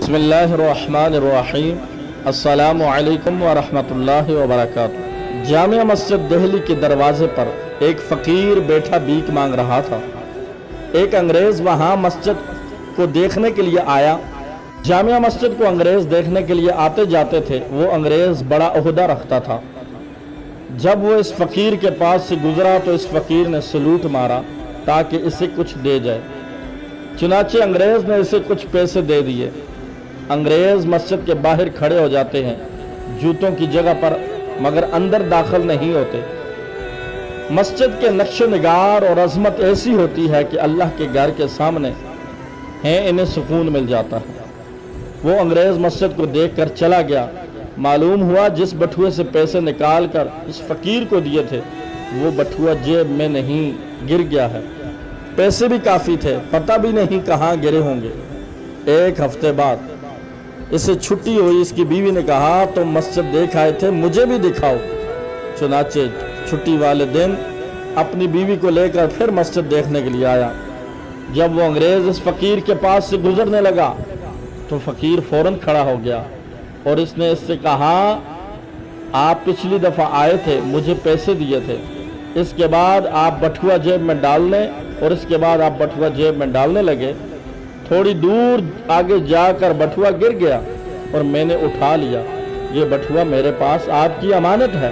बिस्मिल्लाहिर्रहमानिर्रहीम। अस्सलामु अलैकुम वरहमतुल्लाहि वबरकातुहू। जामिया मस्जिद दिल्ली के दरवाजे पर एक फ़कीर बैठा भीख मांग रहा था। एक अंग्रेज़ वहाँ मस्जिद को देखने के लिए आया। जामिया मस्जिद को अंग्रेज़ देखने के लिए आते जाते थे। वो अंग्रेज़ बड़ा ओहदा रखता था। जब वो इस फ़कीर के पास से गुज़रा तो इस फ़कीर ने सलूट मारा ताकि इसे कुछ दे जाए। चुनाचे अंग्रेज़ ने इसे कुछ पैसे दे दिए। अंग्रेज़ मस्जिद के बाहर खड़े हो जाते हैं जूतों की जगह पर, मगर अंदर दाखिल नहीं होते। मस्जिद के नक्शो निगार और अज़मत ऐसी होती है कि अल्लाह के घर के सामने हैं, इन्हें सुकून मिल जाता है। वो अंग्रेज़ मस्जिद को देखकर चला गया। मालूम हुआ जिस बटुए से पैसे निकाल कर इस फ़कीर को दिए थे वो बटुआ जेब में नहीं, गिर गया है। पैसे भी काफ़ी थे, पता भी नहीं कहाँ गिरे होंगे। एक हफ्ते बाद इसे छुट्टी हुई। इसकी बीवी ने कहा तुम मस्जिद देख आए थे, मुझे भी दिखाओ। चुनाचे छुट्टी वाले दिन अपनी बीवी को लेकर फिर मस्जिद देखने के लिए आया। जब वो अंग्रेज़ इस फ़कीर के पास से गुजरने लगा तो फ़कीर फ़ौरन खड़ा हो गया और इसने इससे कहा आप पिछली दफ़ा आए थे, मुझे पैसे दिए थे, इसके बाद आप बटुआ जेब में डालने और इसके बाद आप बटुआ जेब में डालने लगे। थोड़ी दूर आगे जाकर बटुआ गिर गया और मैंने उठा लिया। ये बटुआ मेरे पास आपकी अमानत है,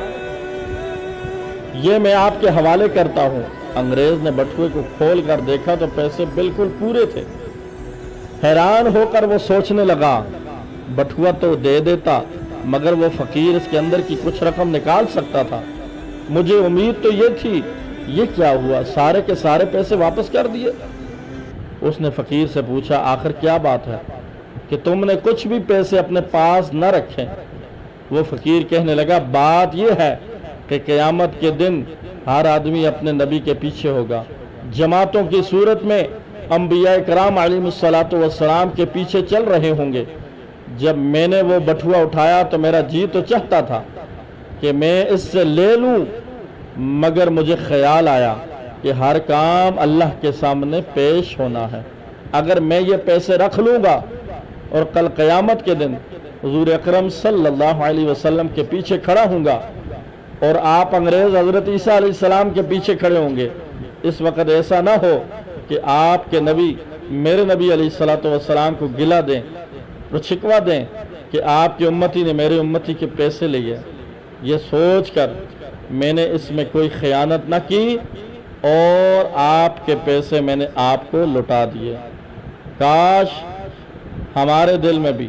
ये मैं आपके हवाले करता हूँ। अंग्रेज़ ने बटुए को खोल कर देखा तो पैसे बिल्कुल पूरे थे। हैरान होकर वो सोचने लगा बटुआ तो दे देता, मगर वो फ़कीर इसके अंदर की कुछ रकम निकाल सकता था। मुझे उम्मीद तो ये थी, ये क्या हुआ, सारे के सारे पैसे वापस कर दिए। उसने फ़कीर से पूछा आखिर क्या बात है कि तुमने कुछ भी पैसे अपने पास न रखे। वो फ़कीर कहने लगा बात यह है कि क़यामत के दिन हर आदमी अपने नबी के पीछे होगा। जमातों की सूरत में अंबिया इकराम अलैहिस्सलातु वस्सलाम के पीछे चल रहे होंगे। जब मैंने वो बटुआ उठाया तो मेरा जी तो चाहता था कि मैं इससे ले लूँ, मगर मुझे ख्याल आया कि हर काम अल्लाह के सामने पेश होना है। अगर मैं ये पैसे रख लूँगा और कल क़यामत के दिन हुज़ूर अकरम सल्लल्लाहु अलैहि वसल्लम के पीछे खड़ा हूँगा और आप अंग्रेज़ हज़रत ईसा अलैहिस्सलाम के पीछे खड़े होंगे, इस वक़्त ऐसा ना हो कि आपके नबी मेरे नबी अलैहिस्सलातु वस्सलाम को गिला दें, वो शिकवा दें कि आपकी उम्मती ने मेरे उम्मती के पैसे लिए। ये सोच कर मैंने इसमें कोई ख़यानत न की और आपके पैसे मैंने आपको लौटा दिए। काश हमारे दिल में भी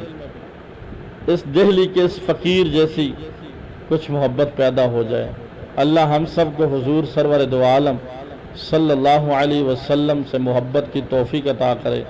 इस दिल्ली के इस फ़कीर जैसी कुछ मोहब्बत पैदा हो जाए। अल्लाह हम सब को हुज़ूर सरवर दो आलम सल्लल्लाहु अलैहि वसल्लम से मोहब्बत की तौफ़ीक़ अता करे।